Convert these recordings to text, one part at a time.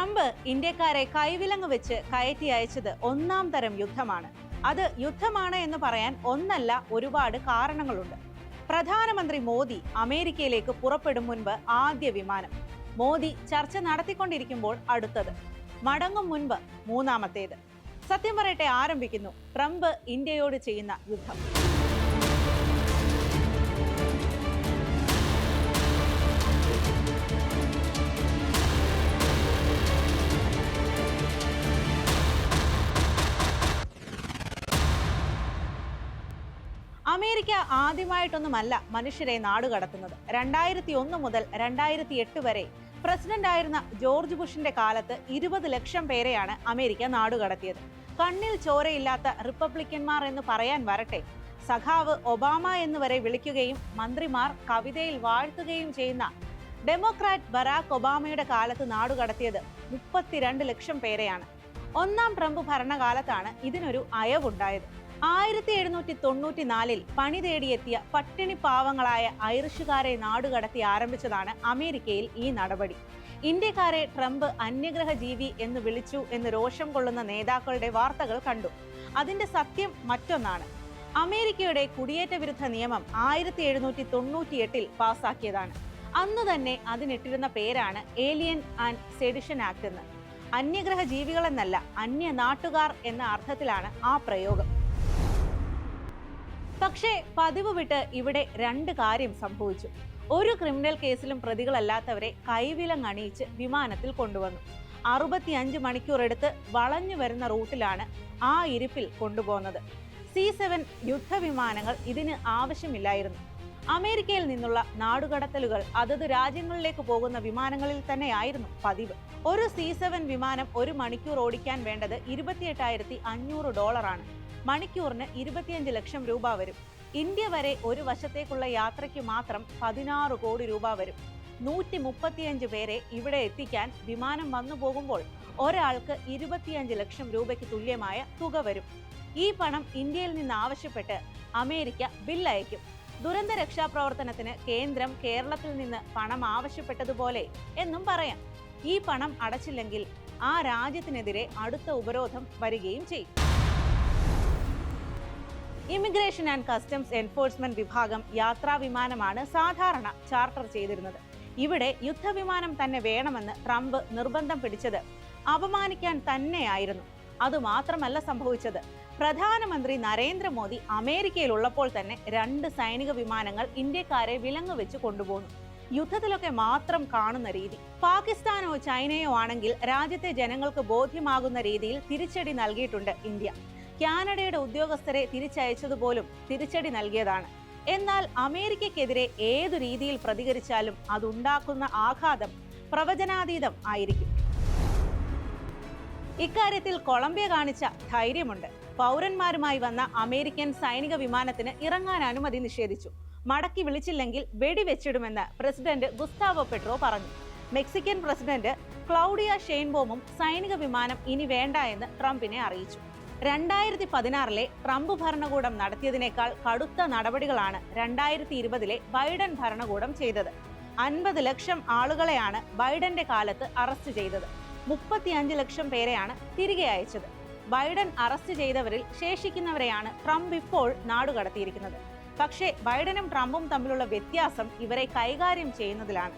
Trump ഇന്ത്യക്കാരെ കൈവിലങ്ങ് വെച്ച് കയറ്റി അയച്ചത് ഒന്നാം തരം യുദ്ധമാണ്. അത് യുദ്ധമാണ് എന്ന് പറയാൻ ഒന്നല്ല, ഒരുപാട് കാരണങ്ങളുണ്ട്. പ്രധാനമന്ത്രി മോദി അമേരിക്കയിലേക്ക് പുറപ്പെടും മുൻപ് ആദ്യ വിമാനം, മോദി ചർച്ച നടത്തിക്കൊണ്ടിരിക്കുമ്പോൾ അടുത്തത്, മടങ്ങും മുൻപ് മൂന്നാമത്തേത്. സത്യം പറയട്ടെ, ആരംഭിക്കുന്നു ട്രംപ് ഇന്ത്യയോട് ചെയ്യുന്ന യുദ്ധം. അമേരിക്ക ആദ്യമായിട്ടൊന്നുമല്ല മനുഷ്യരെ നാടുകടത്തുന്നത്. 2001 മുതൽ 2008 വരെ പ്രസിഡന്റായിരുന്ന ജോർജ് ബുഷിന്റെ കാലത്ത് 20 ലക്ഷം പേരെയാണ് അമേരിക്ക നാടുകടത്തിയത്. കണ്ണിൽ ചോരയില്ലാത്ത റിപ്പബ്ലിക്കന്മാർ എന്ന് പറയാൻ വരട്ടെ, സഖാവ് ഒബാമ എന്ന് വരെ വിളിക്കുകയും മന്ത്രിമാർ കവിതയിൽ വാഴ്ത്തുകയും ചെയ്യുന്ന ഡെമോക്രാറ്റ് ബറാക് ഒബാമയുടെ കാലത്ത് നാടുകടത്തിയത് 32 ലക്ഷം പേരെയാണ്. ഒന്നാം ട്രംപ് ഭരണകാലത്താണ് ഇതിനൊരു അയവുണ്ടായത്. 1794 പണി തേടിയെത്തിയ പട്ടിണി പാവങ്ങളായ ഐറിഷുകാരെ നാടുകടത്തി ആരംഭിച്ചതാണ് അമേരിക്കയിൽ ഈ നടപടി. ഇന്ത്യക്കാരെ ട്രംപ് അന്യഗ്രഹ ജീവി എന്ന് വിളിച്ചു എന്ന് രോഷം കൊള്ളുന്ന നേതാക്കളുടെ വാർത്തകൾ കണ്ടു. അതിന്റെ സത്യം മറ്റൊന്നാണ്. അമേരിക്കയുടെ കുടിയേറ്റ വിരുദ്ധ നിയമം 1798 പാസാക്കിയതാണ്. അന്ന് തന്നെ അതിനിട്ടിരുന്ന പേരാണ് ഏലിയൻ ആൻഡ് സെഡിഷൻ ആക്ട് എന്ന്. അന്യഗ്രഹ ജീവികളെന്നല്ല, അന്യ നാട്ടുകാർ എന്ന അർത്ഥത്തിലാണ് ആ പ്രയോഗം. പക്ഷേ പതിവ് വിട്ട് ഇവിടെ രണ്ട് കാര്യം സംഭവിച്ചു. ഒരു ക്രിമിനൽ കേസിലും പ്രതികളല്ലാത്തവരെ കൈവിലങ്ങണിയിച്ച് വിമാനത്തിൽ കൊണ്ടുവന്നു. 65 മണിക്കൂർ എടുത്ത് വളഞ്ഞു വരുന്ന റൂട്ടിലാണ് ആ ഇരിപ്പിൽ കൊണ്ടുപോകുന്നത്. C-7 യുദ്ധവിമാനങ്ങൾ ഇതിന് ആവശ്യമില്ലായിരുന്നു. അമേരിക്കയിൽ നിന്നുള്ള നാടുകടത്തലുകൾ അതത് രാജ്യങ്ങളിലേക്ക് പോകുന്ന വിമാനങ്ങളിൽ തന്നെയായിരുന്നു പതിവ്. ഒരു C-7 വിമാനം ഒരു മണിക്കൂർ ഓടിക്കാൻ വേണ്ടത് $28,500 ആണ്. മണിക്കൂറിന് 25 ലക്ഷം രൂപ വരും. ഇന്ത്യ വരെ ഒരു വശത്തേക്കുള്ള യാത്രയ്ക്ക് മാത്രം 16 കോടി രൂപ വരും. 135 പേരെ ഇവിടെ എത്തിക്കാൻ വിമാനം വന്നു പോകുമ്പോൾ ഒരാൾക്ക് 25 ലക്ഷം രൂപയ്ക്ക് തുല്യമായ തുക വരും. ഈ പണം ഇന്ത്യയിൽ നിന്ന് ആവശ്യപ്പെട്ട് അമേരിക്ക ബില്ലയക്കും. ദുരന്ത രക്ഷാപ്രവർത്തനത്തിന് കേന്ദ്രം കേരളത്തിൽ നിന്ന് പണം ആവശ്യപ്പെട്ടതുപോലെ എന്നും പറയാം. ഈ പണം അടച്ചില്ലെങ്കിൽ ആ രാജ്യത്തിനെതിരെ അടുത്ത ഉപരോധം വരികയും ചെയ്യും. ഇമിഗ്രേഷൻ ആൻഡ് കസ്റ്റംസ് എൻഫോഴ്സ്മെന്റ് വിഭാഗം യാത്രാ വിമാനമാണ് സാധാരണ ചാർട്ടർ ചെയ്തിരുന്നത്. ഇവിടെ യുദ്ധവിമാനം തന്നെ വേണമെന്ന് ട്രംപ് നിർബന്ധം പിടിച്ചത് അപമാനിക്കാൻ തന്നെയായിരുന്നു. അതുമാത്രമല്ല സംഭവിച്ചത്. പ്രധാനമന്ത്രി നരേന്ദ്രമോദി അമേരിക്കയിലുള്ളപ്പോൾ തന്നെ 2 സൈനിക വിമാനങ്ങൾ ഇന്ത്യക്കാരെ വിലങ്ങ് വെച്ച് കൊണ്ടുപോകുന്നു. യുദ്ധത്തിലൊക്കെ മാത്രം കാണുന്ന രീതി. പാകിസ്ഥാനോ ചൈനയോ ആണെങ്കിൽ രാജ്യത്തെ ജനങ്ങൾക്ക് ബോധ്യമാകുന്ന രീതിയിൽ തിരിച്ചടി നൽകിയിട്ടുണ്ട് ഇന്ത്യ. കാനഡയുടെ ഉദ്യോഗസ്ഥരെ തിരിച്ചയച്ചതുപോലും തിരിച്ചടി നൽകിയതാണ്. എന്നാൽ അമേരിക്കയ്ക്കെതിരെ ഏതു രീതിയിൽ പ്രതികരിച്ചാലും അതുണ്ടാക്കുന്ന ആഘാതം പ്രവചനാതീതം ആയിരിക്കും. ഇക്കാര്യത്തിൽ കൊളംബിയ കാണിച്ച ധൈര്യമുണ്ട്. പൗരന്മാരുമായി വന്ന അമേരിക്കൻ സൈനിക വിമാനത്തിന് ഇറങ്ങാൻ അനുമതി നിഷേധിച്ചു. മടക്കി വിളിച്ചില്ലെങ്കിൽ വെടിവെച്ചിടുമെന്ന് പ്രസിഡന്റ് ഗുസ്താവോ പെട്രോ പറഞ്ഞു. മെക്സിക്കൻ പ്രസിഡന്റ് ക്ലൗഡിയ ഷെയ്ൻബോമും സൈനിക വിമാനം ഇനി വേണ്ട എന്ന് ട്രംപിനെ അറിയിച്ചു. 2016 ട്രംപ് ഭരണകൂടം നടത്തിയതിനേക്കാൾ കടുത്ത നടപടികളാണ് 2020 ബൈഡൻ ഭരണകൂടം ചെയ്തത്. 50 ലക്ഷം ആളുകളെയാണ് ബൈഡന്റെ കാലത്ത് അറസ്റ്റ് ചെയ്തത്. 35 ലക്ഷം പേരെയാണ് തിരികെ അയച്ചത്. ബൈഡൻ അറസ്റ്റ് ചെയ്തവരിൽ ശേഷിക്കുന്നവരെയാണ് ട്രംപ് ഇപ്പോൾ നാടുകടത്തിയിരിക്കുന്നത്. പക്ഷേ ബൈഡനും ട്രംപും തമ്മിലുള്ള വ്യത്യാസം ഇവരെ കൈകാര്യം ചെയ്യുന്നതിലാണ്.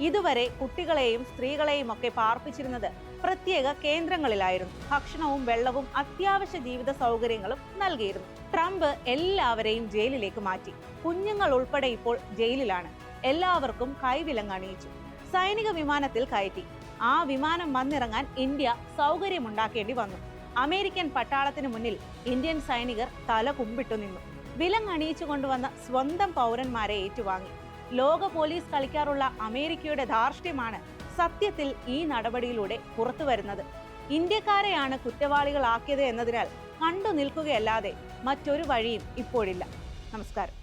ഇതുവരെ കുട്ടികളെയും സ്ത്രീകളെയും ഒക്കെ പാർപ്പിച്ചിരുന്നത് പ്രത്യേക കേന്ദ്രങ്ങളിലായിരുന്നു. ഭക്ഷണവും വെള്ളവും അത്യാവശ്യ ജീവിത സൗകര്യങ്ങളും നൽകിയിരുന്നു. ട്രംപ് എല്ലാവരെയും ജയിലിലേക്ക് മാറ്റി. കുഞ്ഞുങ്ങൾ ഉൾപ്പെടെ ഇപ്പോൾ ജയിലിലാണ്. എല്ലാവർക്കും കൈവിലങ്ങണിയിച്ചു. സൈനിക വിമാനത്തിൽ കയറ്റി. ആ വിമാനം വന്നിറങ്ങാൻ ഇന്ത്യ സൗകര്യമുണ്ടാക്കേണ്ടി വന്നു. അമേരിക്കൻ പട്ടാളത്തിന് മുന്നിൽ ഇന്ത്യൻ സൈനികർ തല കുമ്പിട്ടു നിന്നു. വിലങ്ങണിയിച്ചു കൊണ്ടുവന്ന സ്വന്തം പൗരന്മാരെ ഏറ്റുവാങ്ങി. ലോക പോലീസ് കളിക്കാറുള്ള അമേരിക്കയുടെ ധാർഷ്ട്യമാണ് സത്യത്തിൽ ഈ നടപടിയിലൂടെ പുറത്തു വരുന്നത്. ഇന്ത്യക്കാരെയാണ് കുറ്റവാളികളാക്കിയത് എന്നതിനാൽ കണ്ടു നിൽക്കുകയല്ലാതെ മറ്റൊരു വഴിയും ഇപ്പോഴില്ല. നമസ്കാരം.